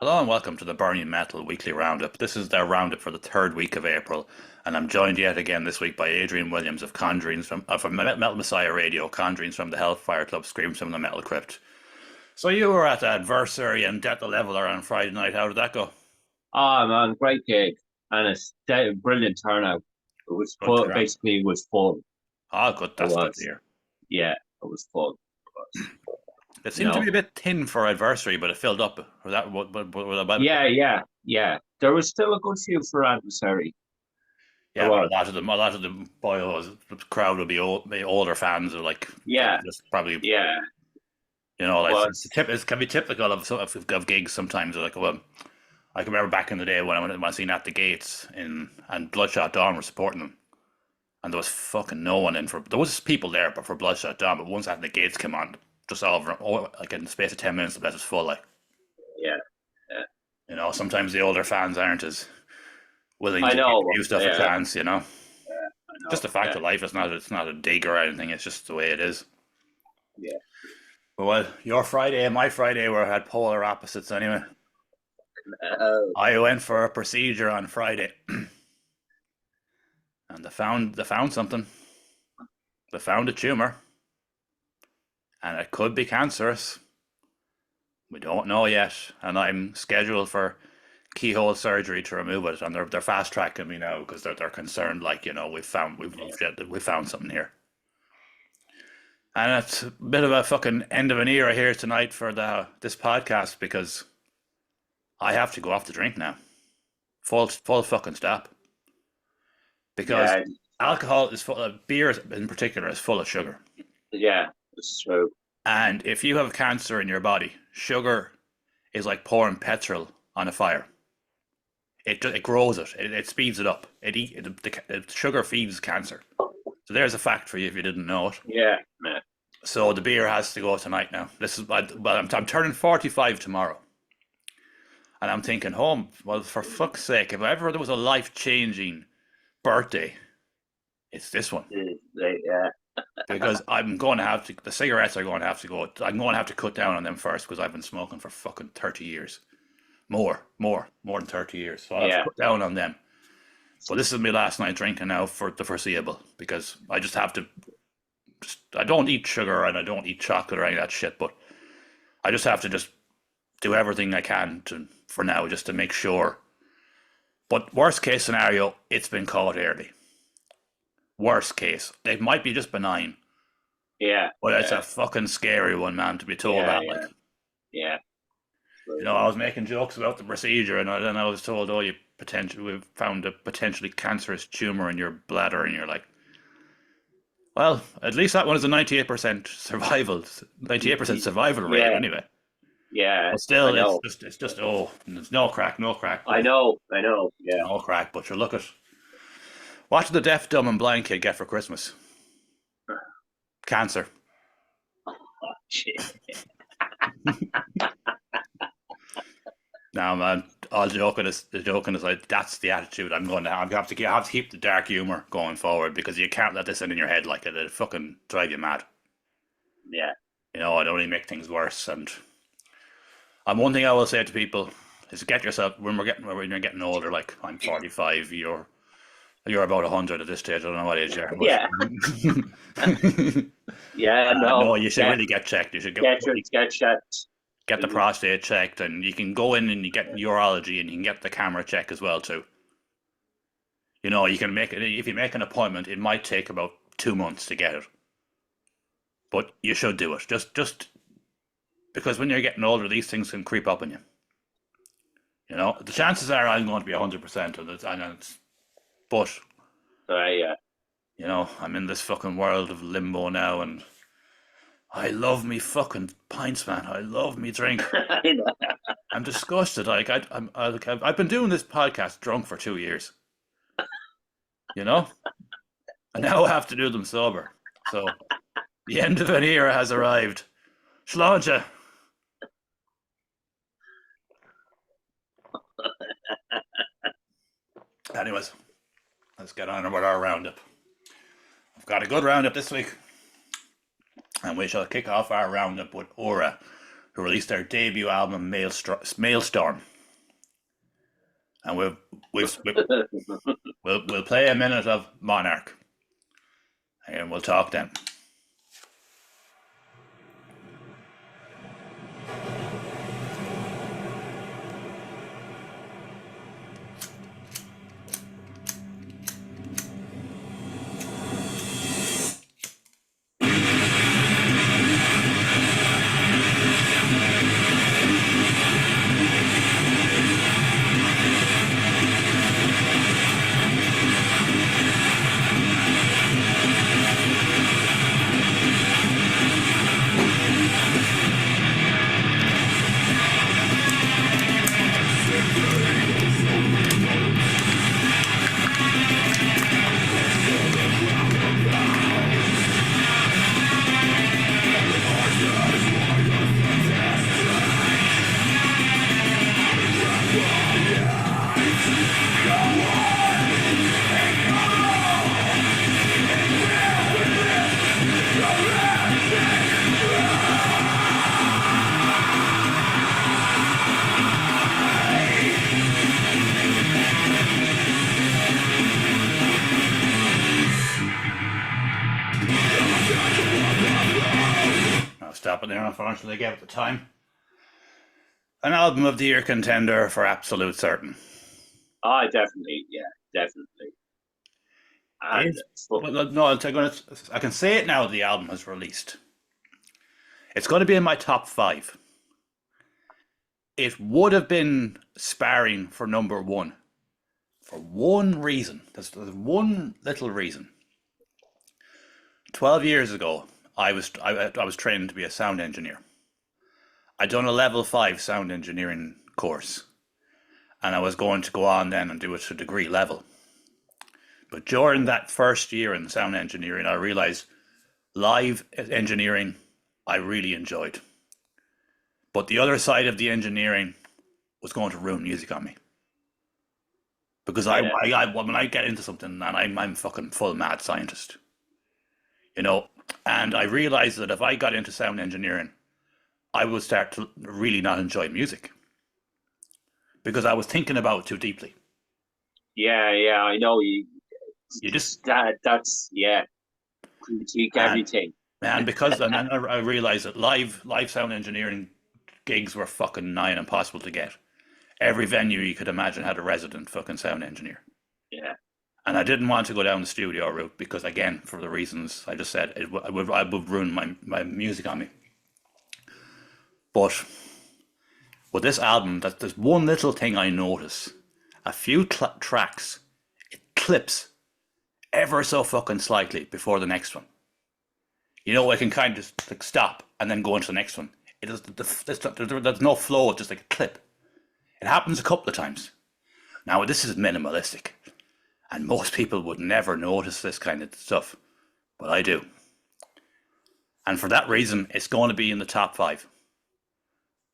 Hello and welcome to the Burning Metal Weekly Roundup. This is their roundup for the third week of April, and I'm joined yet again this week by Adrian Williams of Conjurings from Metal Messiah Radio, Conjurings from the Hellfire Club, Screams from the Metal Crypt. So you were at Adversary and Death the Leveler on Friday night. How did that go? Oh man, great gig, and it's brilliant turnout. It was Good fun. turnout. Basically, it was fun. Ah, good. It That's good to was, hear. yeah, it was fun. It was, It you seemed to be know, a bit thin for Adversary, but it filled up. Was that what about it? yeah, yeah, yeah. There was still a good few for adversary. There Yeah, but was, a lot of the boys, the crowd would be older fans, or like they're yeah, just probably yeah. You know, It like was, it can be typical of gigs sometimes. Like, well, I can remember back in the day when I seen At the Gates in and Bloodshot Dawn were supporting them, and there was fucking no one in for. There was people there, but for Bloodshot Dawn. But once At the Gates came on, just over, like in the space of 10 minutes, the place was full. Like, yeah, yeah. sometimes the older fans aren't as willing I to give know, new stuff a yeah, chance. yeah, I Just know, a fact yeah, of life. It's not a dig or anything. It's just the way it is. yeah. But well, your Friday and my Friday were had polar opposites anyway. Uh, I went for a procedure on Friday, and they found something. They found a tumor, and it could be cancerous. We don't know yet, and I'm scheduled for keyhole surgery to remove it, and they're fast tracking me now because they're concerned. Like, we found something here, and it's a bit of a fucking end of an era here tonight for the this podcast because I have to go off the drink now, full fucking stop, because yeah, alcohol is full of beer in particular is full of sugar. yeah. It's true. And if you have cancer in your body, sugar is like pouring petrol on a fire. It grows it. It speeds it up. The sugar feeds cancer. So there's a fact for you if you didn't know it. Yeah, man. So the beer has to go tonight now. I'm turning 45 tomorrow, and I'm thinking, home. Well, for fuck's sake, if ever there was a life changing birthday, it's this one. Yeah, Because I'm going to have to. The cigarettes are going to have to go. I'm going to have to cut down on them first because I've been smoking for fucking 30 years. More than 30 years. So I'll have to yeah, cut down on them. But this is my last night drinking now for the foreseeable because I just have to. I don't eat sugar and I don't eat chocolate or any of that shit, but I just have to just do everything I can for now just to make sure. But worst case scenario, it's been caught early. Worst case, it might be just benign, yeah, but it's yeah, a fucking scary one, man, to be told yeah, that. Like, yeah, yeah. I was making jokes about the procedure, and then I was told, "Oh, we've found a potentially cancerous tumor in your bladder," and you're like, "Well, at least that one is a 98% survival rate, Yeah, anyway." yeah, But I still, know. it's just there's no crack, no crack, I but know, I know. Yeah. no crack. But you look at what did the deaf, dumb, and blind kid get for Christmas? Cancer. Shit. Now, man, all joking is like that's the attitude I'm going to have. I have to keep the dark humor going forward because you can't let this in your head like it. It'll fucking drive you mad. Yeah. It only make things worse. And one thing I will say to people is get yourself when you're getting older. Like I'm 45, you're about 100 at this stage. I don't know what age you're, but Yeah. Yeah. no, No. you should Get really get checked. You should get your get shot. get the prostate checked, and you can go in and you get urology, and you can get the camera check as well too. You can make it if you make an appointment. It might take about 2 months to get it, but you should do it. Just because when you're getting older, these things can creep up on you. The chances are I'm going to be 100%, but Yeah. I'm in this fucking world of limbo now, and I love me fucking pints, man. I love me drink. I know. I'm disgusted. Like I've been doing this podcast drunk for 2 years. You know, and now I have to do them sober. So the end of an era has arrived. Sláinte. Anyways, let's get on with our roundup. I've got a good roundup this week, and we shall kick off our roundup with Aura, who released their debut album Maelstrom, and we'll play a minute of Monarch, and we'll talk then. I'll stop it there, unfortunately, I gave it the time. An album of the year contender for absolute certain. I definitely, yeah, definitely. And No, I can say it now. The album has released. It's going to be in my top 5. It would have been sparring for number 1 for one reason. There's one little reason. 12 years ago, I was trained to be a sound engineer. I'd done a level 5 sound engineering course, and I was going to go on then and do it to degree level. But during that first year in sound engineering, I realized live engineering I really enjoyed. But the other side of the engineering was going to ruin music on me. Because yeah, when I get into something, and I'm fucking full mad scientist, and I realized that if I got into sound engineering, I would start to really not enjoy music because I was thinking about it too deeply. yeah, I know you. You just That's yeah, critique and everything. and then I realized that live sound engineering gigs were fucking nigh and impossible to get. Every venue you could imagine had a resident fucking sound engineer. Yeah, And I didn't want to go down the studio route because, again, for the reasons I just said, I would ruin my music on me. But with this album, there's one little thing I notice. A few tracks, it clips ever so fucking slightly before the next one. I can kind of just like stop and then go into the next one. There's no flow, it's just like a clip. It happens a couple of times. Now, this is minimalistic, and most people would never notice this kind of stuff, but I do. And for that reason, it's going to be in the top 5,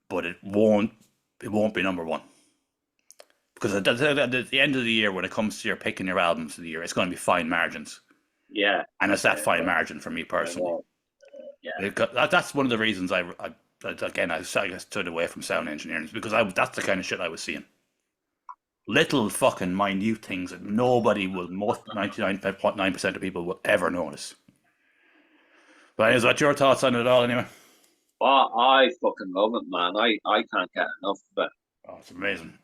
but it won't be number 1. Because at the end of the year, when it comes to your picking your albums of the year, it's going to be fine margins. yeah, And it's that fine margin for me personally. Yeah. That's one of the reasons I stood away from sound engineering, because that's the kind of shit I was seeing. Little fucking minute things that most 99.9% of people will ever notice. But is that your thoughts on it all anyway? Well, I fucking love it, man. I can't get enough of it. Oh, it's amazing.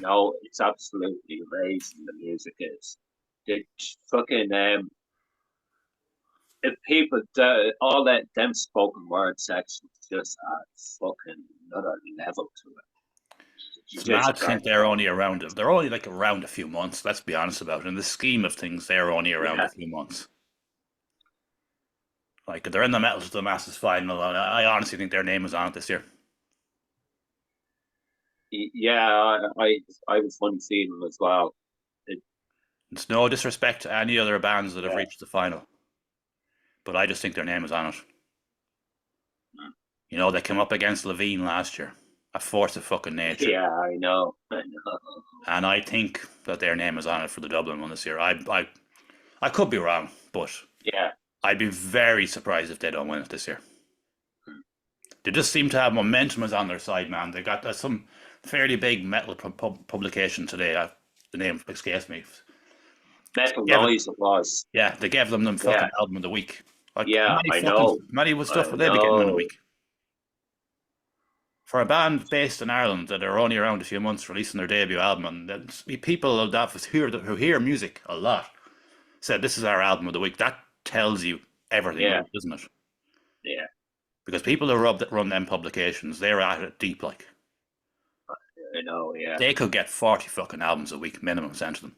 No, it's absolutely amazing. The music is. The fucking if people all that them spoken word sections just adds fucking another level to it. You It's just mad to can't. think they're only like around a few months, let's be honest about it. In the scheme of things, they're only around Yeah, a few months. Like, they're in the Metal to the Masses final, and I honestly think their name is on it this year. yeah. I have a funny feeling as well. It, It's no disrespect to any other bands that have yeah, reached the final, but I just think their name is on it. They came up against Levine last year, a force of fucking nature. yeah. I know. And I think that their name is on it for the Dublin one this year. I could be wrong, but Yeah, I'd be very surprised if they don't win it this year. They just seem to have momentum is on their side, man. They got some fairly big metal publication today. The name escapes me. Metal Yeah, but Noise it was. yeah, they gave them Yeah, fucking album of the week. Like how yeah, many I fucking know. many would I stuff would they be getting in a know. week? For a band based in Ireland that are only around a few months releasing their debut album, and then people that who hear music a lot said this is our album of the week. That tells you everything, Yeah, really, doesn't it? yeah, Because people who run them publications, they're at it deep. Like I know. Yeah, they could get 40 fucking albums a week minimum sent to them.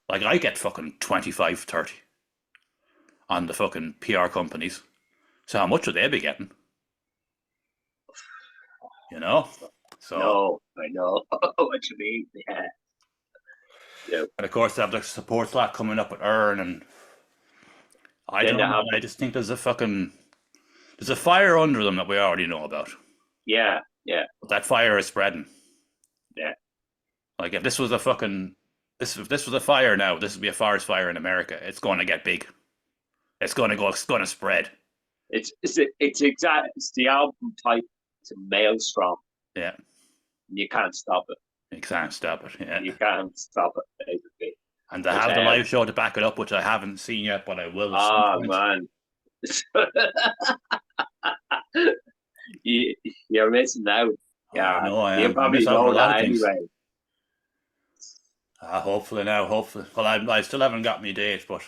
Like I get fucking 25, 30 on the fucking PR companies. So how much would they be getting? You know? So, no, I know what you mean. Yeah, yeah. and of course, they have the support slot coming up with Earn, and I Then they don't know. have, I just think there's a fire under them that we already know about. yeah, yeah, But that fire is spreading. yeah. Like if this was a fucking if this was a fire now, this would be a forest fire in America. It's going to get big. It's going to go. It's going to spread. It's the album type. It's a maelstrom. Yeah, You can't stop it. you can't stop it. Yeah, You can't stop it, basically. and they But have the live show to back it up, which I haven't seen yet, but I will at some point. man, you, you're missing out. I Yeah, know I you am. I miss probably out on a know lot of that things. anyway. Hopefully now, hopefully. Well, I still haven't got me date, but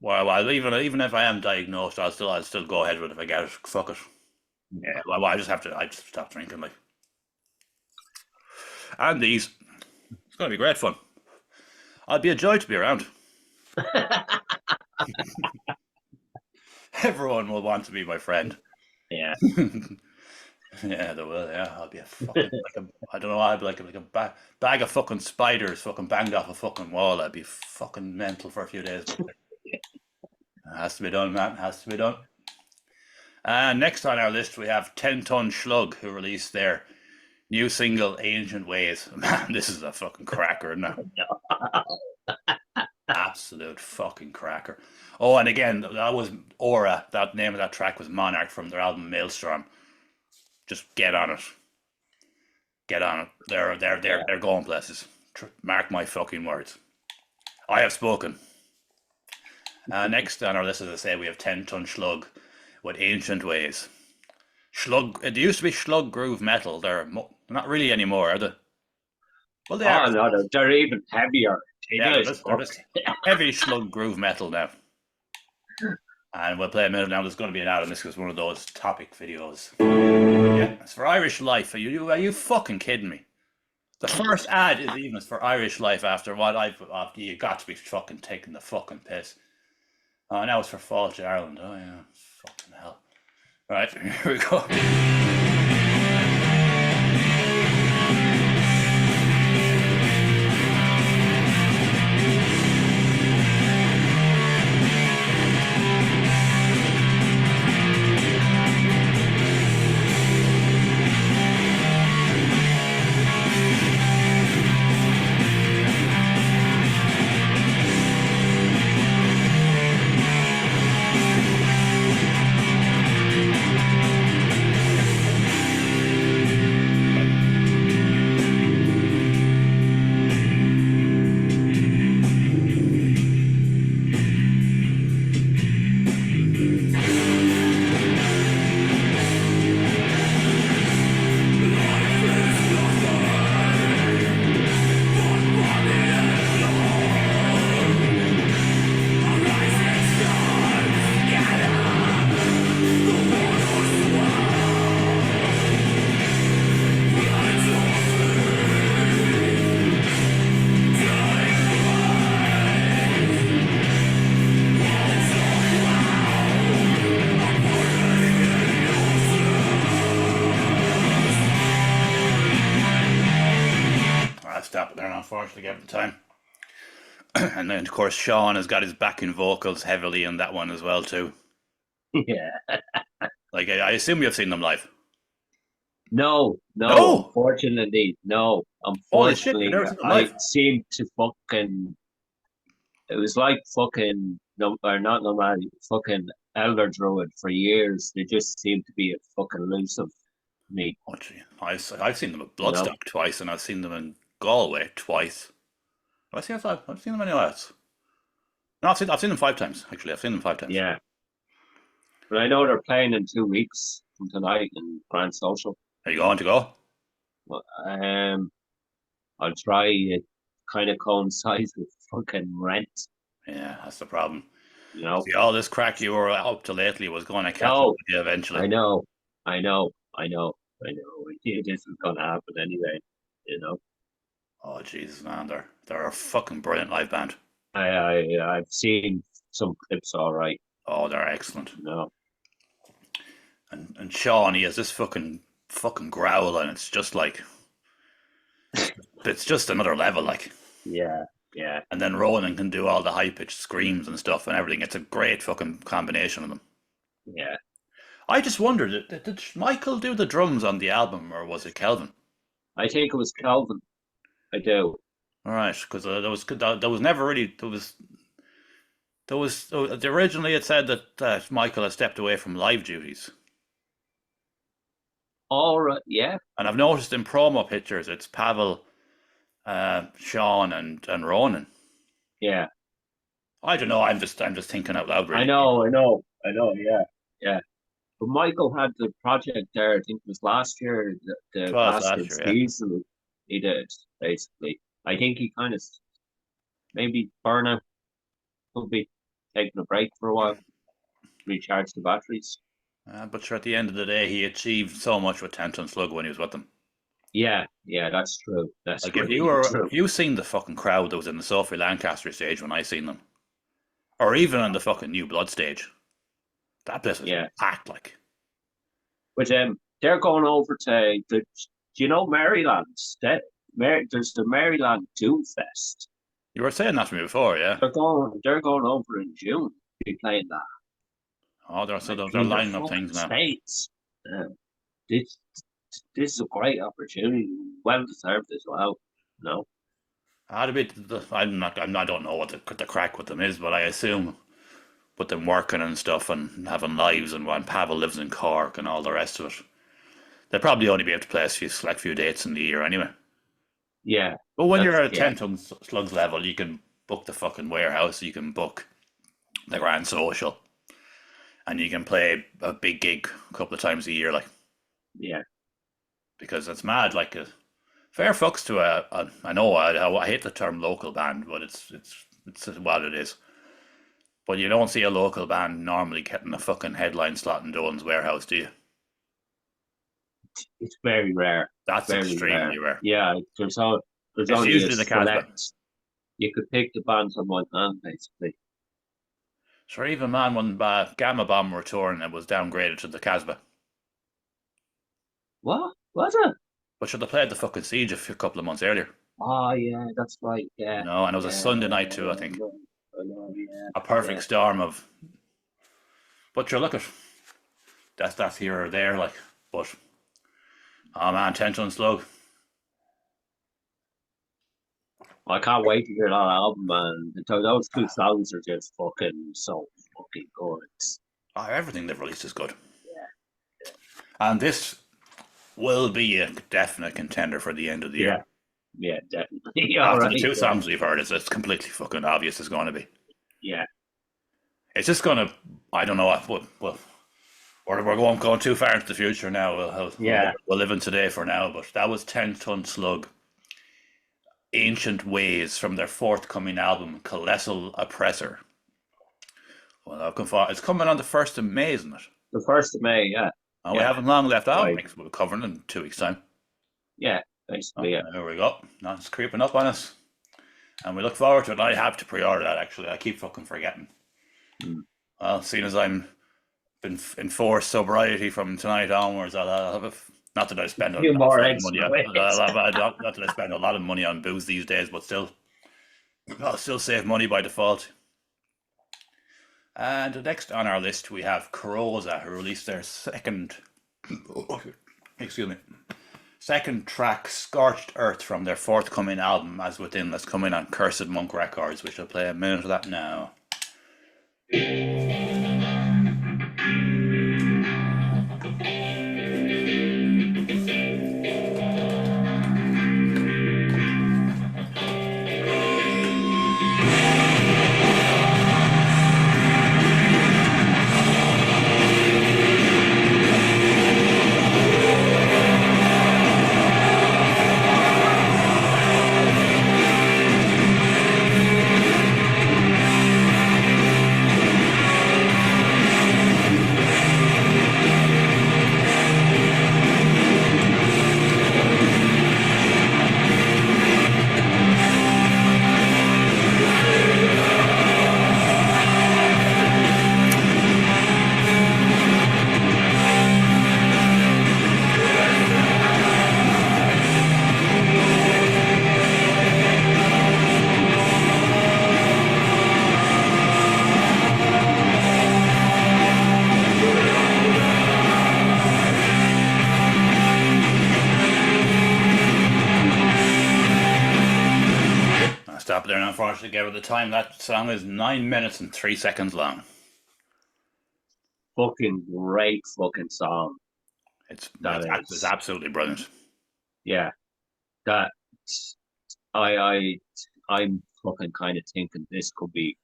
well, even if I am diagnosed, I'll still go ahead with it if I get it. Fuck it. Yeah. Well, I just stop drinking like. And these, it's going to be great fun. I'll be a joy to be around. Everyone will want to be my friend. Yeah. Yeah, they will. Yeah, I'll be a fucking I don't know. I'll be like a bag of fucking spiders, fucking banged off a fucking wall. I'd be fucking mental for a few days. But it has to be done, man. It has to be done. And next on our list, we have 10 Ton Slug, who released their new single, Ancient Ways. Man, this is a fucking cracker, isn't it? Absolute fucking cracker. Oh, and again, that was Aura. That name of that track was Monarch from their album Maelstrom. Just get on it. Get on it. They're going places. Mark my fucking words. I have spoken. Next on our list, as I say, we have 10 Ton Slug with Ancient Ways. Slug. It used to be slug groove metal. They're not really anymore, are they? Well, they are. Oh no, they're even heavier. Yeah, they're just heavy slug groove metal now. And we'll play a minute now. There's going to be an ad on this because one of those topic videos. Yeah, it's for Irish Life. Are you fucking kidding me? The first ad is even for Irish Life after what you got to be fucking taking the fucking piss. Oh, now it's for Fáilte Ireland. Oh yeah, fucking hell. Right, here we go. I'll stop it there, unfortunately, given the time. And then, of course, Sean has got his backing vocals heavily in that one as well, too. Yeah. Like, I assume you've seen them live. No, No! unfortunately, no. Holy shit, you've Unfortunately, never seen them I live? seem to fucking. It was like fucking no, or not nomadic. Fucking Elder Druid for years. They just seem to be a fucking elusive to me, Oh, gee. I've seen them at you know? Bloodstock twice, and I've seen them in Galway twice. I've seen them anywhere else. No, I've seen them 5 times, actually. I've seen them 5 times. Yeah. But I know they're playing in 2 weeks from tonight in Grand Social. Are you going to go? But I'll try. It kind of coincides with fucking rent, Yeah, that's the problem. you know? See, all this crack you were up to lately was going to catch up No, with you eventually. I know, I know, I know, I know. I knew this was gonna happen anyway, you know. Oh, Jesus, man. They're a fucking brilliant live band. I've seen some clips, all right, Oh, they're excellent. you know. And Sean, he has this fucking growl, and it's just like it's just another level, like. Yeah, yeah, And then Ronan can do all the high pitched screams and stuff and everything. It's a great fucking combination of them. yeah. I just wondered, did Michael do the drums on the album, or was it Kelvin? I think it was Calvin. I do. All right, because there was never really originally it said that Michael had stepped away from live duties, All right, yeah, and I've noticed in promo pictures it's Pavel, Sean, and Ronan. yeah. I don't know. I'm just thinking out loud, I really. know, I know, I know. Yeah, yeah. But Michael had the project there. I think it was last year, It the was last Baskets year, yeah. diesel. He did basically. I think he kind of maybe burnout could be taking a break for a while, recharge the batteries. But sure, at the end of the day, he achieved so much with Tenton Slug when he was with them. Yeah, yeah, that's true. That's Like if you really were true. if you seen the fucking crowd that was in the Sophie Lancaster stage when I seen them, or even on the fucking New Blood stage, that place was Yeah, packed. Like but they're going over to the. Do you know Maryland? There's the Maryland Doom Fest. you were saying that to me before, yeah. They're going over in June to be playing that. Oh, Like, they're in the lining up fucking things now. states. This this is a great opportunity, well deserved as well. No, I'd be, I don't know what the crack with them is, but I assume with them working and stuff and having lives and when Pavel lives in Cork and all the rest of it, they'll probably only be able to play a few dates in the year anyway. yeah, But when you're that's at a yeah, 10 ton slugs level, you can book the fucking warehouse, you can book the Grand Social, and you can play a big gig a couple of times a year, like yeah. because it's mad. Like fair fucks to I know I hate the term local band, but it's what it is. But you don't see a local band normally getting a fucking headline slot in Dolan's warehouse, do you? It's very rare, That's very rare. extremely rare. Yeah, there's It's only a usually the Casbah. select. You could pick the bands on one hand, basically. Sure, even man when Gamma Bomb were touring, it was downgraded to the Casbah. What was it? But should have played the fucking Siege a couple of months earlier. Oh yeah, that's right. You Yeah, know, and it was a yeah. Sunday night too, I I think. know, I know, yeah, A perfect yeah. storm of. But you look at that's here or there, like. But oh man, Tension Slug. I can't wait to hear that album, man. Those two songs are just fucking so fucking good. Oh, everything they've released is good, Yeah, and this will be a definite contender for the end of the year. yeah, yeah, definitely. All After right, the two yeah, songs we've heard, it's completely fucking obvious it's going to be. yeah, It's just going to. I don't know what. We're going too far into the future now. yeah. We'll live in today for now. But that was 10 Ton Slug, Ancient Ways from their forthcoming album, Colossal Oppressor. Well, it's coming on the 1st of May, isn't it? The 1st of May, yeah, And we yeah, haven't long left out. right, We're covering in 2 weeks' time. yeah, Oh, basically, yeah. there we go. Now it's creeping up on us. And we look forward to it. I have to pre order that, actually. I keep fucking forgetting. Mm. Well, seeing as I'm been enforced sobriety from tonight onwards, I'll have not that I spend A a few more lot of money extra on, ways. not that I spend a lot of money on booze these days, but still, I'll still save money by default. And next on our list, we have Corrosa, who released their excuse me, second track, Scorched Earth, from their forthcoming album, As Within, that's coming on Cursed Monk Records, which I'll play a minute of that now. unfortunately gave it the time. That song is 9 minutes and 3 seconds long. Fucking great fucking song. It's absolutely brilliant. Yeah, that I I I'm fucking kind of thinking this could be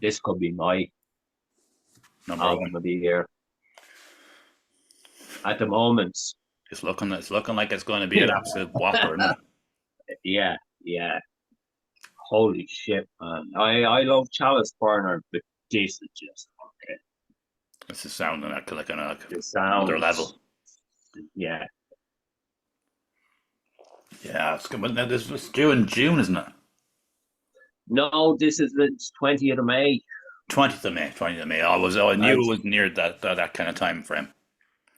my Number album one. of the year at the moment. It's looking like it's going to be an absolute whopper, isn't it? Yeah, yeah. Holy shit, man! I love Chalice Burner, but this is just okay. This is sounding like The another sounds, level. yeah. Yeah, it's good. But now this was due in June, isn't it? No, this is the 20th of May. 20th of May. 20th of May. I knew And it was near that kind of time frame.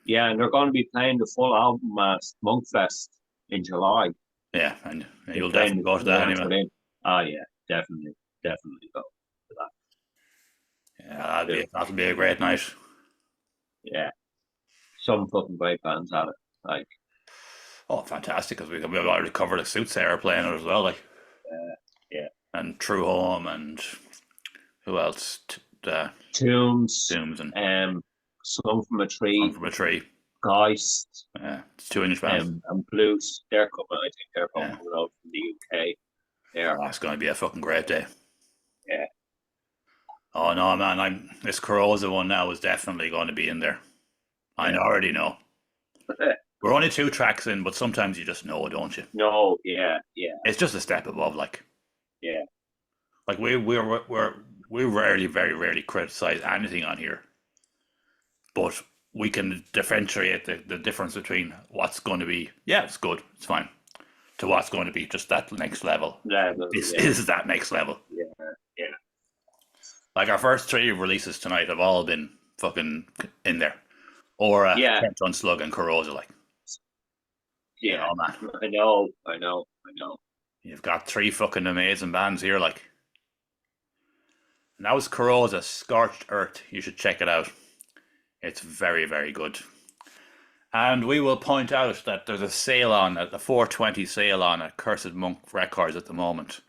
yeah, and they're going to be playing the full album at Monkfest in July. Yeah, and They're you'll playing definitely go to the that ones anyway. within. Ah, yeah, definitely go to that Yeah, that'll too. be that'll be a great night. Yeah, some fucking great bands at it. Like, Oh, fantastic! Because we've already covered the Suits Air playing it as well, like, yeah, and True Home, and who else? Tombs, Dooms and Song from a Hung Tree, from a Tree. Geist, Yeah, it's 2 English bands. and Blues. They're coming. I think they're coming Yeah, out from the UK. There, oh, it's going to be a fucking great day. yeah, Oh no, man! This Corrosa one now is definitely going to be in there. I yeah. already know. We're only 2 tracks in, but sometimes you just know, don't you? No, yeah, yeah, It's just a step above, like. yeah, Like we rarely, very rarely criticize anything on here, but we can differentiate the difference between what's going to be, yeah, it's good, it's fine, to what's going to be just that next level. level, This yeah, is that next level. yeah, yeah, Like our first 3 releases tonight have all been fucking in there, or yeah, Kent Unslug and Corrosa, like, you yeah. know, man. I know. You've got 3 fucking amazing bands here, like. And that was Corrosa Scorched Earth. You should check it out. It's very, very good. And we will point out that there's a sale on, a 420 sale on at Cursed Monk Records at the moment.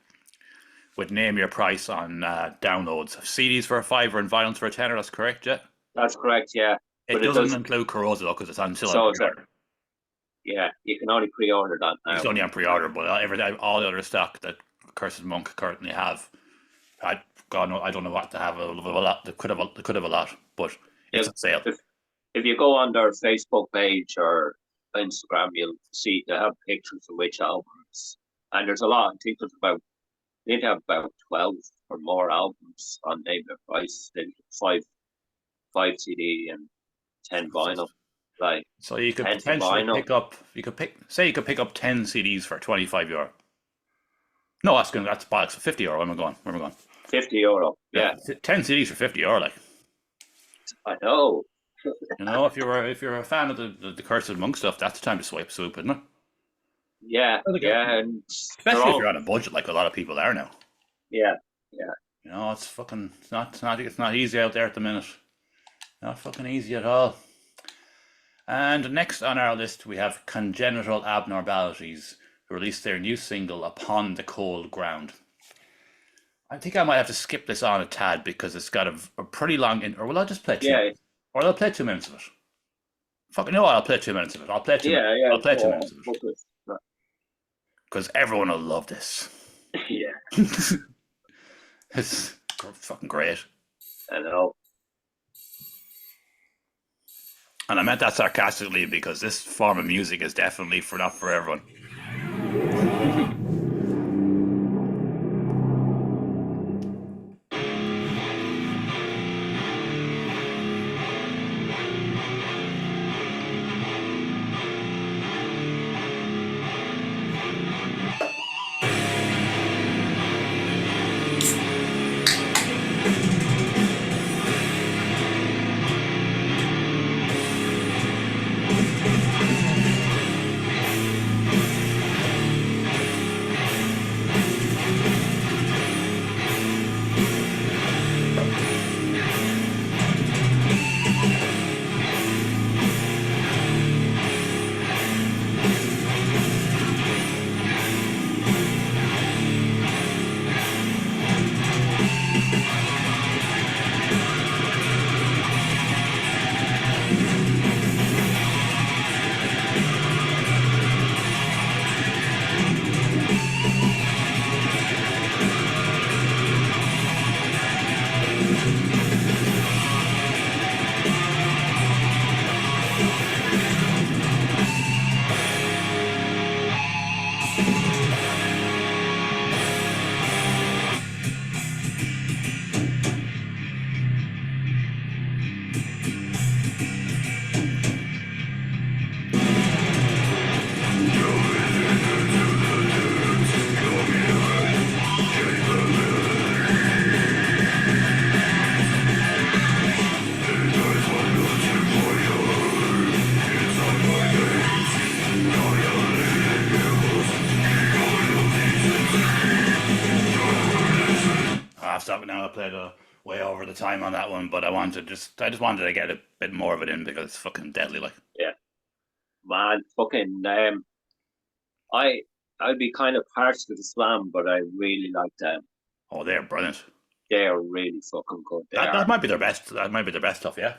With name your price on downloads. CDs for a fiver and vinyls for a tenner, that's correct, yeah? That's correct, yeah. It But it doesn't does. include Corrosa though, because it's still on So it's pre-order. yeah, you can only pre-order that It's now. only on pre-order, but all the other stock that Cursed Monk currently have, God, no, I don't know what to have. A lot. They could have a lot, but it's If, a sale. if you go on their Facebook page or Instagram, you'll see they have pictures of which albums, and there's a lot. I think they have about 12 or more albums on Name Their Price. They five CD and 10 vinyl, like So you could 10 to potentially vinyl, you could pick up 10 CDs for €25. No, that's bollocks. €50. Where am I going? Where am I going? €50. Yeah, 10 CDs for €50, like. I know. You know, if you're a fan of the Cursed Monk stuff, that's the time to swoop, isn't it? Yeah, Well, yeah, and they're especially if all you're on a budget, like a lot of people are now. yeah, yeah. You know, it's not easy out there at the minute. Not fucking easy at all. And next on our list, we have Congenital Abnormalities, who released their new single, Upon the Cold Ground. I think I might have to skip this on a tad because it's got a pretty long or will I just play two? Yeah, Or I'll play 2 minutes of it. Fucking no, I'll play 2 minutes of it. I'll play yeah. I'll play Go 2 minutes on, of it. focus. Because everyone will love this. Yeah, It's fucking great. I know. And I meant that sarcastically because this form of music is definitely not for everyone. stop it now. I played way over the time on that one, but I just wanted to get a bit more of it in because it's fucking deadly. Like, Yeah, man, fucking I I'd be kind of harsh to the slam, but I really like them. oh, they're brilliant. They are really fucking good. They That are. might be their best. That might be their best stuff. Yeah.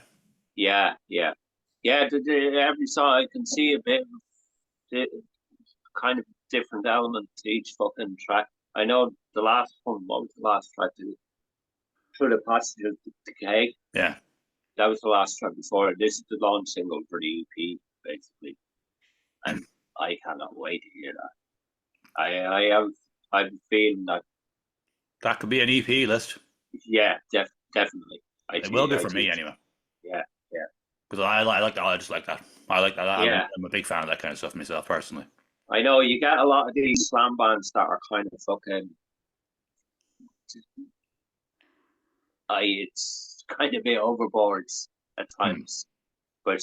Yeah, yeah, yeah. Every song I can see a bit of the kind of different element to each fucking track. I know the last one. What was the last track? Through the Passage of Decay. Yeah. That was the last track before it. This is the launch single for the EP, basically, and I cannot wait to hear that. I have a feeling that That could be an EP list. yeah, definitely. It will be I for do. me anyway. Yeah, yeah, Because I like that. I just like that. I like that. yeah. I'm a big fan of that kind of stuff myself personally. I know you get a lot of these slam bands that are kind of fucking. It's kind of a bit overboard at Hmm. times, but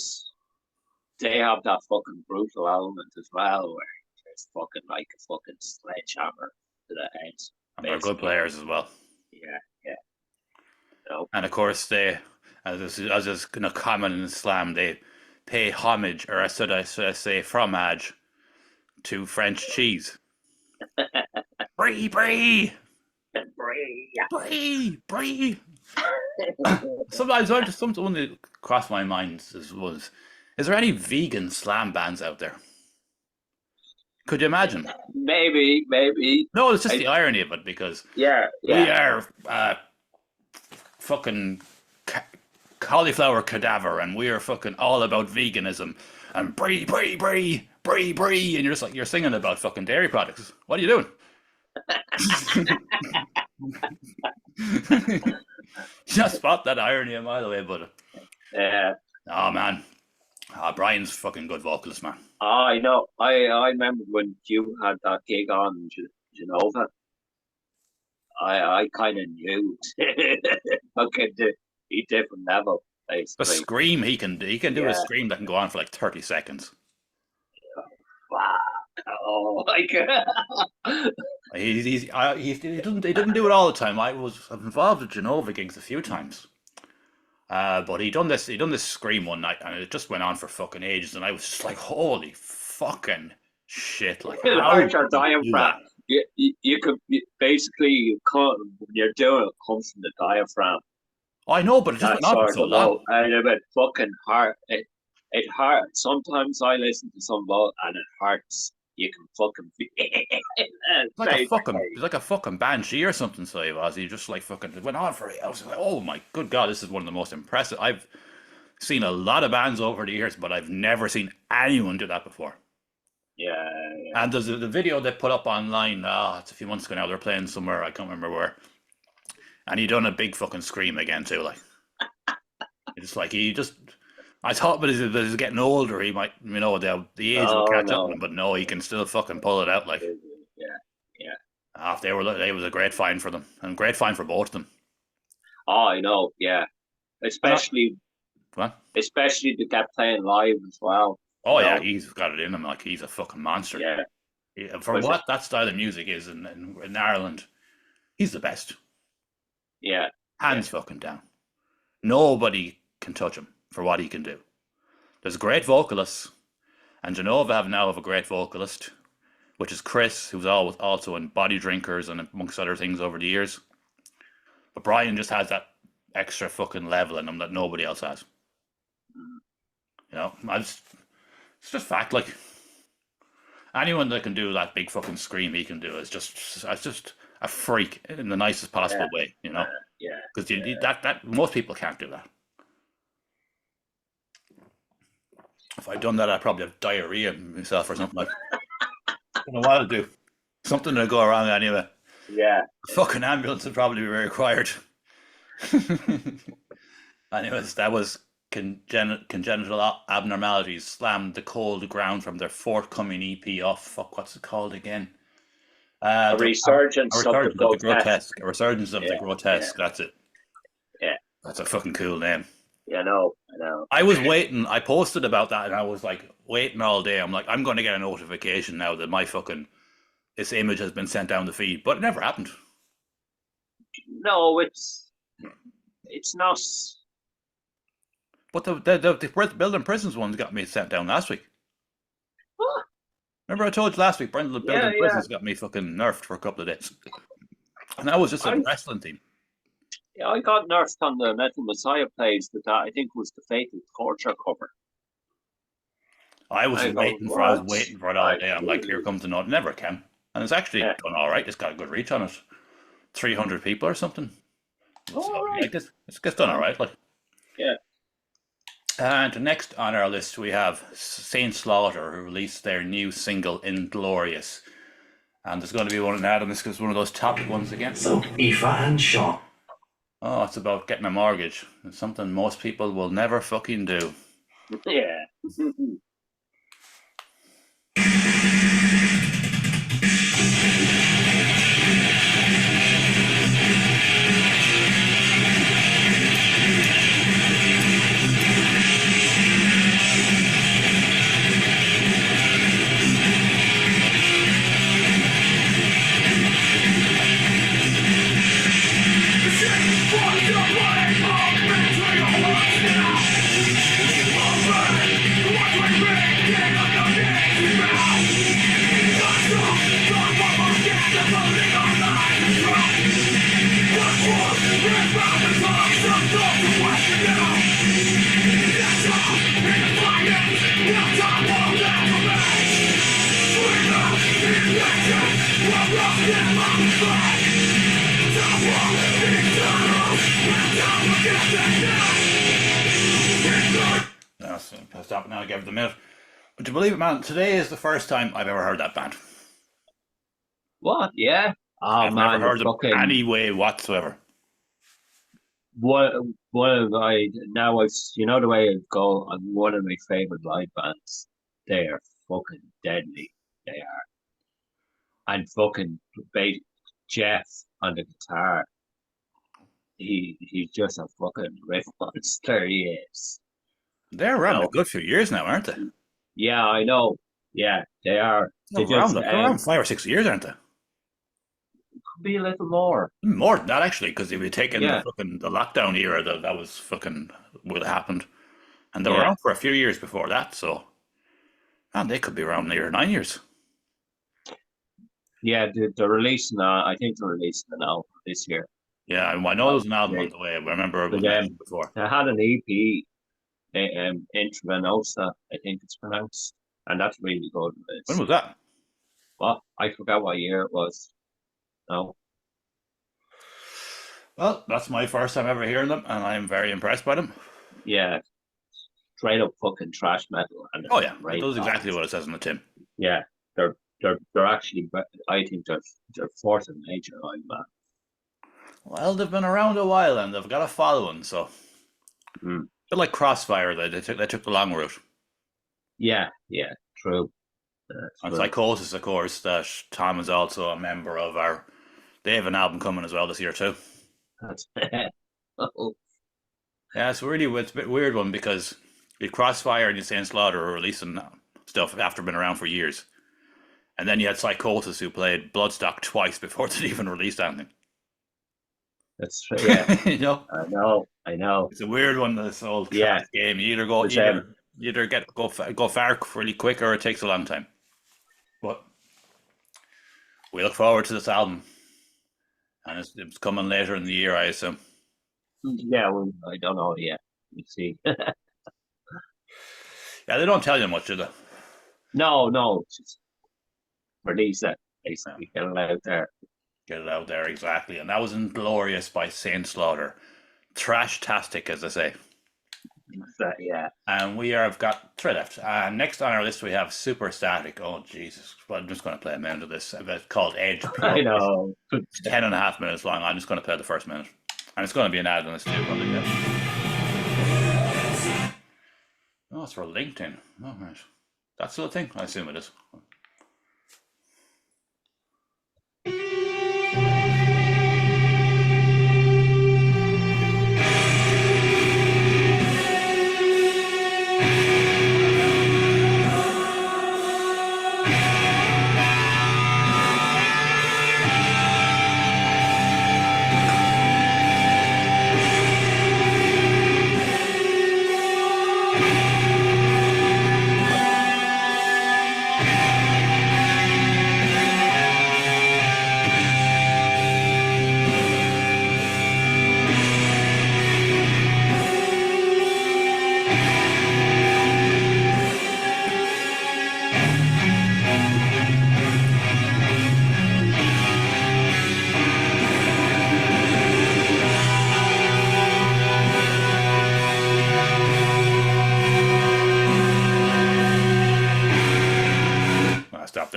they have that fucking brutal element as well, where it's fucking like a fucking sledgehammer to the head, And they're good basically. players as well. Yeah, yeah. No. And of course, as is kind of common in Islam, they pay homage, or should I say fromage, to French cheese. Brie, brie, brie, brie. Sometimes something that crossed my mind is there any vegan slam bands out there? Could you imagine? Maybe. No, it's just I the irony of it because yeah, we yeah. are fucking cauliflower cadaver, and we are fucking all about veganism and brie, brie, brie, brie, brie, and you're just like you're singing about fucking dairy products. What are you doing? Just spot that irony a mile away, but Yeah. oh man, Brian's fucking good vocalist, man. I know. I remember when you had that gig on Genova. I kind of knew. Okay, the different level, The basically. scream he can do a Yeah. scream that can go on for like 30 seconds. Wow. Oh my god. He doesn't do it all the time. I was involved with Genova gigs a few times. But he done this scream one night, and it just went on for fucking ages, and I was just like, holy fucking shit! Like, how Large did our you do diaphragm. that? You could basically you can't when you're doing it comes from the diaphragm. Oh, I know, but it just That went on for sort so of low, long. and it went fucking hard. It hurt. Sometimes I listen to some vote and it hurts. You can fucking feel it. He's like a fucking banshee or something. So he was. He just like fucking it went on for. I was like, oh my good god, this is one of the most impressive. I've seen a lot of bands over the years, but I've never seen anyone do that before. Yeah, yeah. And there's the video they put up online. It's a few months ago now. They're playing somewhere. I can't remember where. And he done a big fucking scream again too. Like it's like he just. I thought, but as he's getting older, he might, the age will Oh catch up with no. him. But no, he can still fucking pull it out. Like, Yeah, yeah. they was a great find for them, and great find for both of them. Oh, I know. Yeah, And I, especially what? especially to get playing live as well. You Oh yeah, know. he's got it in him. Like he's a fucking monster. Yeah. For But what that style of music is in Ireland, he's the best, yeah, yeah. hands fucking down. Nobody can touch him for what he can do. There's great vocalists, and Genova have a great vocalist, which is Chris, who's always also in Body Drinkers and amongst other things over the years. But Brian just has that extra fucking level in him that nobody else has. You know, it's just fact. Like anyone that can do that big fucking scream he can do is just a freak in the nicest Yeah, possible way. You know, yeah, because yeah. that most people can't do that. If I'd done that, I'd probably have diarrhea myself or something like. I don't know what I'd do. Something would go wrong anyway. Yeah. A fucking ambulance would probably be required. Anyways, that was congenital abnormalities slammed the cold ground from their forthcoming EP off. Fuck, what's it called again? A A resurgence of the resurgence of the grotesque. grotesque. A resurgence of the Yeah, yeah, grotesque. That's it. yeah. That's a fucking cool name. Yeah, I know. I was waiting. I posted about that, and I was like waiting all day. I'm like, I'm going to get a notification now that my fucking this image has been sent down the feed, but it never happened. No, it's not. But the building prisons ones got me sent down last week. What? Remember I told you last week, Brendan, the Yeah, building yeah. prisons got me fucking nerfed for a couple of days. And that was just a I wrestling team. yeah, I got nerfed on the Metal Messiah page that I think was the Fatal Torture cover. I was I go, waiting for I was what? waiting for it all Like, day. I'm like, here comes the note. Never came. And it's actually yeah. done all right. It's got a good reach on it. 300 people or something. So All right. like it's gets done all right. Like, Yeah. and next on our list we have Saint Slaughter, who released their new single "Inglorious," and there's going to be one ad on this because it's one of those topic ones again. So Aoife and Sean. Oh, it's about getting a mortgage. It's something most people will never fucking do. Yeah. I'll stop now. I give it a minute. But to believe it, man, today is the first time I've ever heard that band. What? Yeah. Oh I've never man, the heard them fucking any way whatsoever. one of I now the way I go on one of my favorite live bands. They are fucking deadly. They are. And fucking bass Jeff on the guitar. He's just a fucking riff monster. He is. They're around a good few years now, aren't they? Yeah, I know. Yeah, they are. They They're just around 5 or 6 years, aren't they? could be a little more. More than that, actually, because they've been taking Yeah, the lockdown era that was fucking would have happened, and they were yeah, around for a few years before that. So, and they could be around near 9 years. yeah. They're releasing. I think they're releasing an album this year. Yeah, and I know there was an album on They, the way. I remember it was but mentioned before. they had an EP, Intravenosa, I think it's pronounced, and that's really good. When It's was that? well, I forgot what year it was. No, Well, that's my first time ever hearing them, and I'm very impressed by them. yeah, straight up fucking trash metal, and Oh yeah, it great does exactly songs. what it says on the tin. Yeah, they're actually. I think they're fourth in major live band. Well, they've been around a while and they've got a following, so a Mm. bit like Crossfire, they took the long route. Yeah, yeah, true. And True. Psychosis, of course, that Tom is also a member of our. They have an album coming as well this year too. That's oh, Yeah, it's a bit weird one because you Crossfire and you Saint Slaughter are releasing stuff after being around for years, and then you had Psychosis who played Bloodstock twice before they even released anything. that's true. Yeah, I know. It's a weird one. This old Yeah, trash game. You either go was go far really quick, or it takes a long time. But we look forward to this album, and it's coming later in the year, I assume. yeah. Well, I don't know yet. You see, Yeah, they don't tell you much, do they? no, just release it. Yeah, Basically, get it out there. get it out there exactly. And that was "Inglorious" by Saint Slaughter. Trash-tastic, as I say. Yeah, And we have got three left. Next on our list, we have Super Static. Oh, Jesus. Well, I'm just going to play a minute of this. It's called Edge Pure. I know. It's 10.5 minutes long. I'm just going to play the first minute. And it's going to be an ad on this too, probably. Yeah. Oh, it's for LinkedIn. Oh, right. That's still a thing? I assume it is.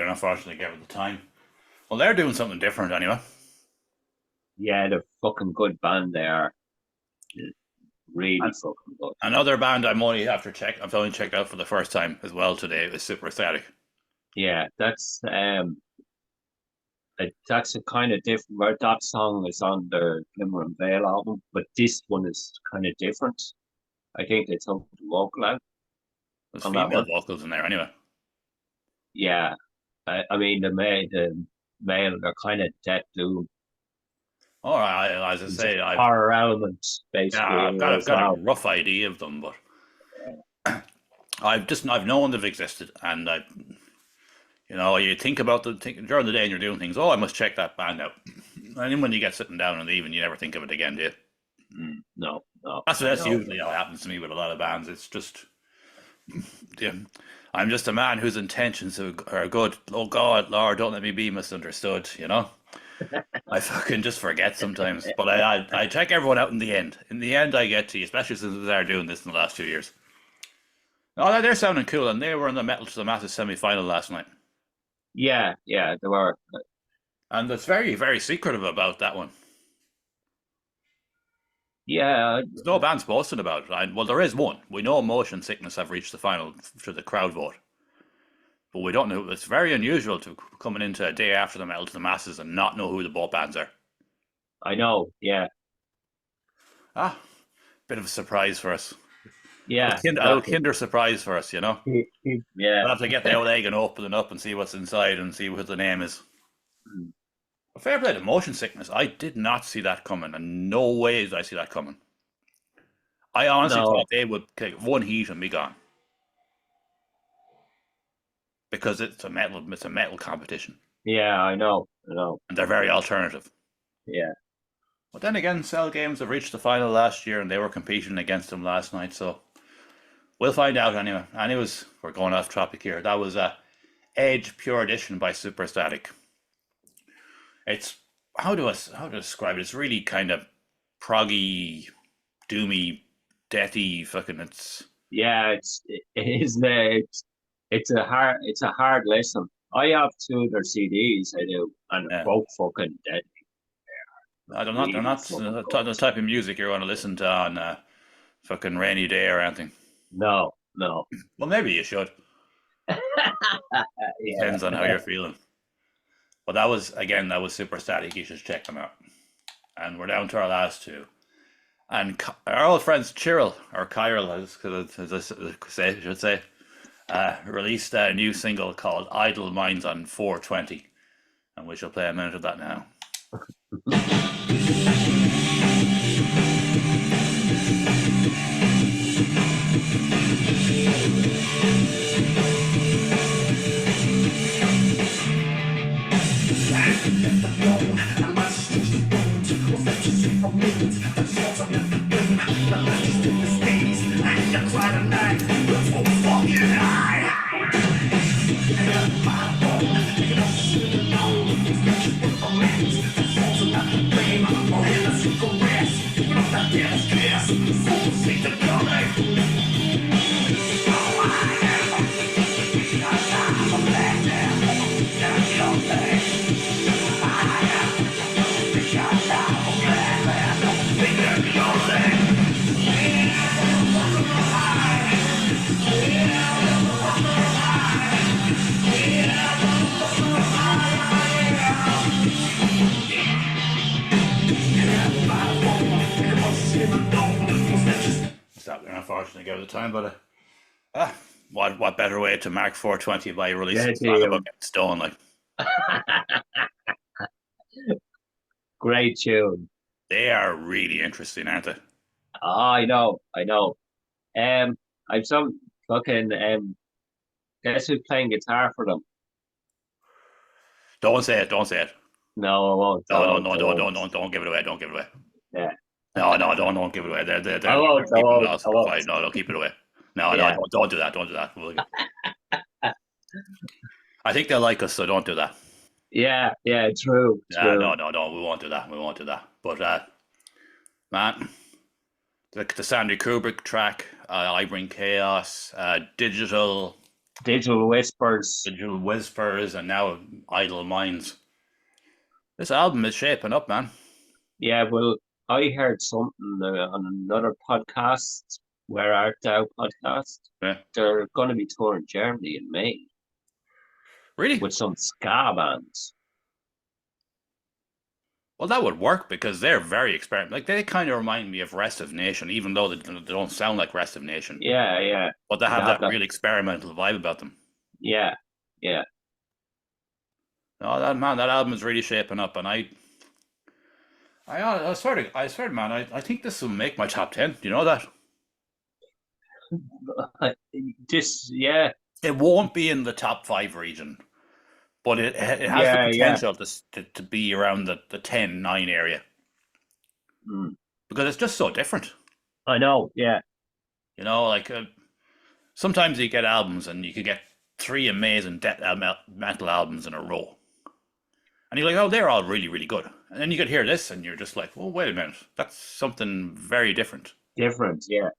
unfortunately gave it the time. Well, they're doing something different anyway. Yeah, they're fucking good band. They are really fucking good. Another band I've only checked out for the first time as well today is Super Static. Yeah, that's a kind of different. Where that song is on their Glimmer and Veil album, but this one is kind of different. I think they took the vocal out There's on that female one. vocals in there anyway. Yeah, I mean the male, they're kind of death doom. All right, as I There's a say, horror element basically yeah, in it I've as got a well. rough idea of them, but I've known they've existed, and you think about during the day and you're doing things. Oh, I must check that band out. And then when you get sitting down in the evening, you never think of it again, do you? No, no, I That's know. usually how it happens to me with a lot of bands. It's just, yeah, I'm just a man whose intentions are good. Oh God, Lord, don't let me be misunderstood. I fucking just forget sometimes. But I check everyone out in the end. In the end, I get to you, especially since we started doing this in the last 2 years. Oh, they're sounding cool, and they were in the Metal to the Masses semi-final last night. Yeah, yeah, they were. And it's very, very secretive about that one. Yeah, There's no bands boasting about it. Well, there is one. We know Motion Sickness have reached the final through the crowd vote. But we don't know. It's very unusual to coming into a day after the Metal to the Masses and not know who the both bands are. I know. Yeah, Ah, bit of a surprise for us. yeah, A little exactly. Kinder surprise for us. Yeah. We'll have to get the old egg and open it up and see what's inside and see what the name is. Mm. But fair play to Motion Sickness. I did not see that coming, and no way did I see that coming. I honestly No, thought they would take one heat and be gone because it's a metal competition, yeah, I know. and they're very alternative. Yeah, But then again, Cell Games have reached the final last year, and they were competing against them last night. So we'll find out anyway. Anyways, we're going off topic here. That was a Edge Pure Edition by Superstatic. It's how to describe it? It's really kind of proggy, doomy, deathy. Fucking yeah. It is. It's a hard listen. I have two of their CDs. I do, and yeah. both fucking dead. They're Really not fucking the good. type of music you're going to listen to on a fucking rainy day or anything. No, no. Well, maybe you should. Yeah, Depends on how you're feeling. But that was super static. You should check them out. And we're down to our last two. And our old friends Cyril, or Kyril, as I should say, released a new single called Idle Minds on 420. And we shall play a minute of that now. Sadly, unfortunately, give it the time, but what better way to mark 420 by releasing yeah, a song about getting stoned? Like great tune. they are really interesting, aren't they? Oh, I know, I know. I'm some fucking guess who's playing guitar for them? Don't say it. Don't say it. No, I won't. I No, no, won't. no, I don't, won't. don't, don't give it away. Don't give it away. Yeah, No, no, don't give it away. I They're won't. I keeping won't. us I won't. quiet. No, no, keep it away. No, no, Yeah, don't do that. Don't do that. I think they like us, so don't do that. yeah, yeah. True, No, true. no, no, we won't do that. We won't do that. But man, the Sandy Kubrick track, I Bring Chaos, Digital, Digital Whispers. Digital Whispers, and now Idle Minds. This album is shaping up, man. Yeah, well, I heard something on another podcast, Where Art Thou podcast. Yeah. They're going to be touring Germany in May Really? with some ska bands. Well, that would work because they're very experimental. Like they kind of remind me of Rest of Nation, even though they don't sound like Rest of Nation. Yeah, yeah. But they They have have that that. real experimental vibe about them. Yeah, yeah. No, that album is really shaping up, and I swear, man, I think this will make my top 10. Do you know that? Yeah, It won't be in the top five region, but it has the yeah, yeah. potential to be around the 10-9 area Mm. because it's just so different. I know. Yeah, You know, like sometimes you get albums and you could get three amazing metal albums in a row. And you're like, oh, they're all really, really good. And then you could hear this and you're just like, well, wait a minute. That's something very different. different. Yeah,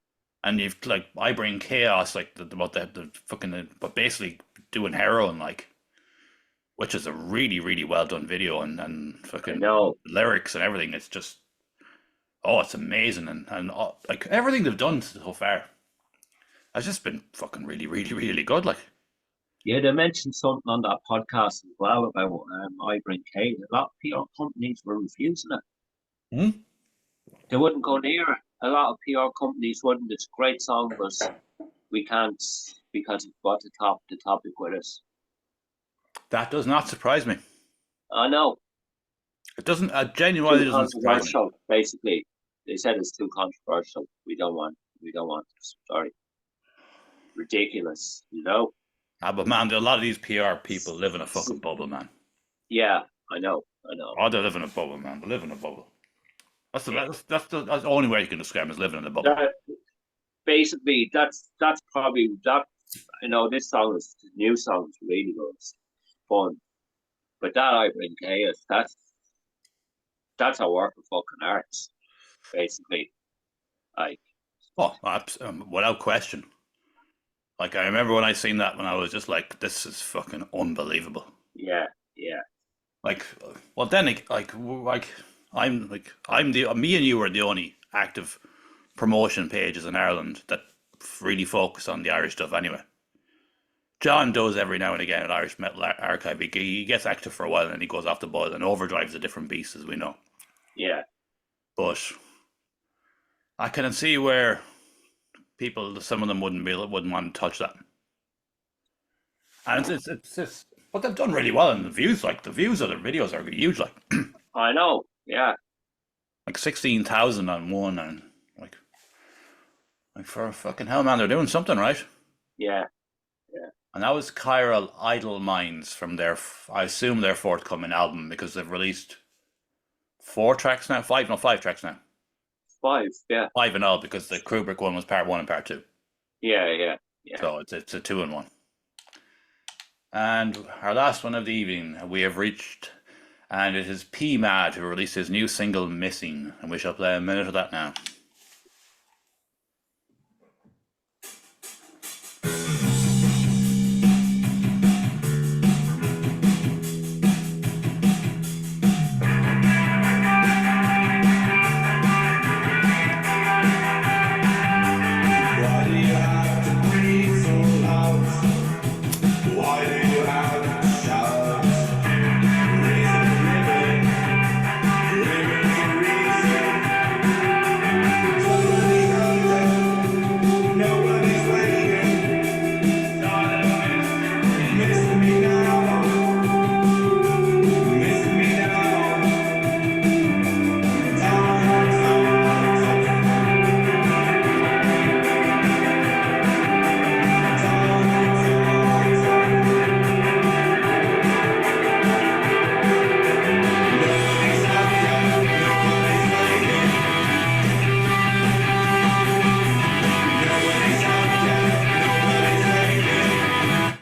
And you've like, I Bring Chaos, like about the fucking, but basically doing heroin, like, which is a really, really well done video and I fucking know. lyrics and everything. It's just, oh, it's amazing. And like everything they've done so far has just been fucking really, really, really good. Like, Yeah, they mentioned something on that podcast as well about I Bring Kate. A lot of PR companies were refusing it. hmm? They wouldn't go near it. A lot of PR companies wouldn't. It's a great song, but we can't because it's got the topic with us. That does not surprise me. I know. It doesn't, Too genuinely doesn't surprise me. controversial, basically. They said it's too controversial. We don't want this. Sorry. Ridiculous, you know? Ah, but man, a lot of these PR people live in a fucking bubble, man. Yeah, I know. I know. Oh, they live in a bubble, man. They live in a bubble. That's the Yeah. that's the only way you can describe them is living in a bubble. That, basically, that's probably that. This song is the new song is really good. It's fun. But that I Bring Chaos, that's a work of fucking art, basically. Like, Oh, without question. Like I remember when I seen that when I was just like, this is fucking unbelievable. yeah, yeah, Like, well then I'm the me and you are the only active promotion pages in Ireland that really focus on the Irish stuff anyway. John does every now and again at Irish Metal Archive. He gets active for a while and then he goes off the boil. And Overdrive's a different beast, as we know. yeah. But I can see where some of them wouldn't want to touch that. And it's but they've done really well in the views. Like the views of their videos are huge. I know. Yeah, Like 16,000 on one, and like for fucking hell, man, they're doing something right. yeah, yeah. And that was Chiral Idle Minds from I assume their forthcoming album because they've released 4 tracks now, five tracks now. 5. Yeah, Five in all because the Kubrick one was part one and part two. yeah, yeah, yeah. So it's a 2-in-1. And our last one of the evening we have reached, and it is P Mad who released his new single Missing, and we shall play a minute of that now.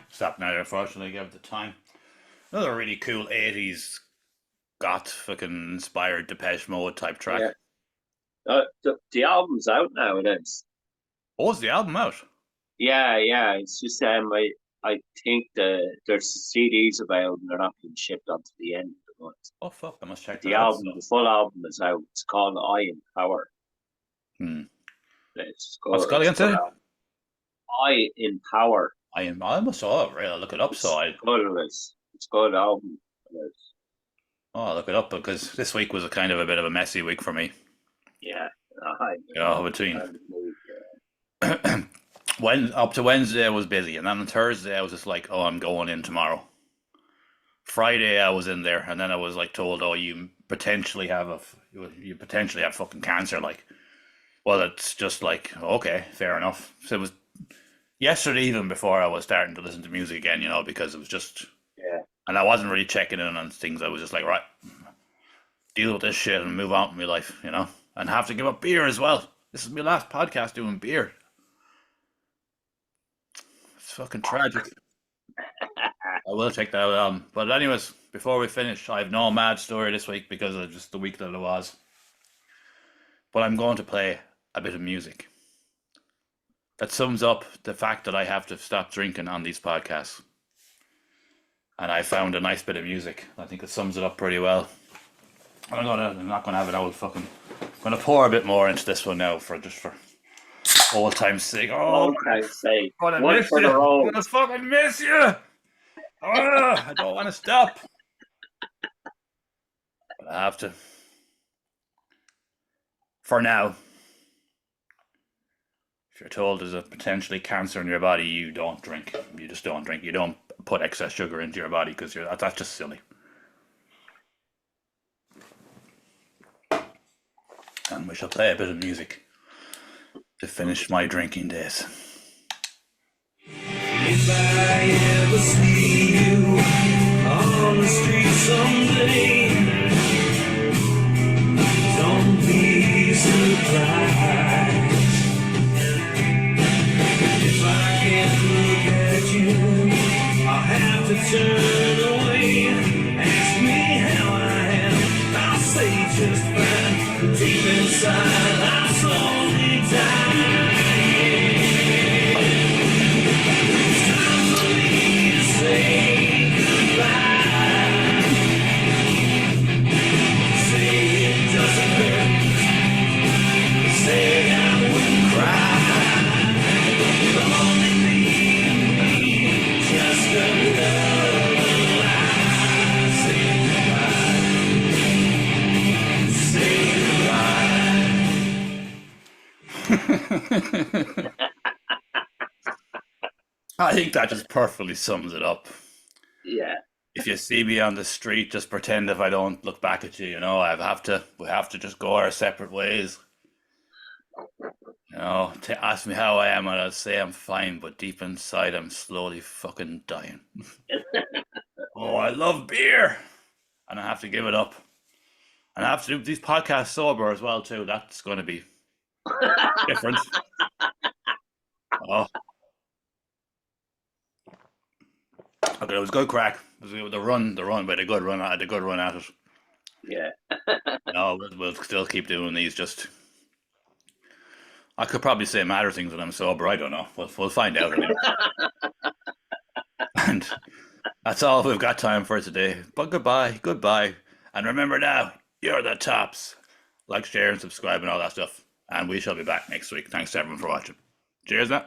Stop now, unfortunately, give it the time. Another really cool 80s goth fucking inspired Depeche Mode type track. Yeah. The album's out now. It is. Oh, is the album out? Yeah, yeah. It's just I I think there's CDs about and they're not being shipped until the end of the month. Oh fuck, I must check But that out. So. the full album is out. It's called I in Power. Hmm. It's What's it good. called It's again, a good today? album. I in Power. I must. Oh, right. I'll look it up. So It's I. good. It's a good album. It's, Oh, I'll look it up because this week was a kind of a bit of a messy week for me. yeah, I You know, between and when up to Wednesday I was busy, and then on Thursday I was just like, oh, I'm going in tomorrow. Friday I was in there, and then I was like told, oh, you potentially have fucking cancer. Like, well, it's just like okay, fair enough. So it was yesterday even before I was starting to listen to music again, you know, because it was just, yeah. and I wasn't really checking in on things. I was just like, right, deal with this shit and move on with my life, you know, and have to give up beer as well. This is my last podcast doing beer. It's fucking tragic. I will take that on. But anyways, before we finish, I have no mad story this week because of just the week that it was. But I'm going to play a bit of music that sums up the fact that I have to stop drinking on these podcasts. And I found a nice bit of music. I think it sums it up pretty well. I'm not gonna have an old fucking. I'm gonna pour a bit more into this one now for old time's sake. Oh, Okay, say I'm gonna one miss for you. the I'm road. gonna fucking miss you. I don't want to stop, but I have to. For now, if you're told there's a potentially cancer in your body, you don't drink. You just don't drink. You don't put excess sugar into your body because that's just silly. And we shall play a bit of music to finish my drinking days. If I ever see you on the street someday, don't be surprised. If I can't look at you, I'll have to turn away. Ask me how I am, I'll say just fine. Deep inside, I'm slowly dying. It's time for me to say goodbye. Say it doesn't hurt. Say I wouldn't cry. Only me, just another lie. Say goodbye. Say goodbye. I think that just perfectly sums it up. Yeah. If you see me on the street, just pretend if I don't look back at you. You know, we have to just go our separate ways. You know, ask me how I am, and I'll say I'm fine, but deep inside, I'm slowly fucking dying. Oh, I love beer, and I have to give it up, and I have to do these podcasts sober as well too. That's going to be different. Oh, okay, it was good crack. It was the run, but a good run. I had a good run at it. Yeah. No, we'll still keep doing these. Just I could probably say madder things when I'm sober. I don't know. We'll find out. Anyway. And that's all we've got time for today. But goodbye, and remember now, you're the tops. Like, share, and subscribe, and all that stuff. And we shall be back next week. Thanks to everyone for watching. Cheers, now.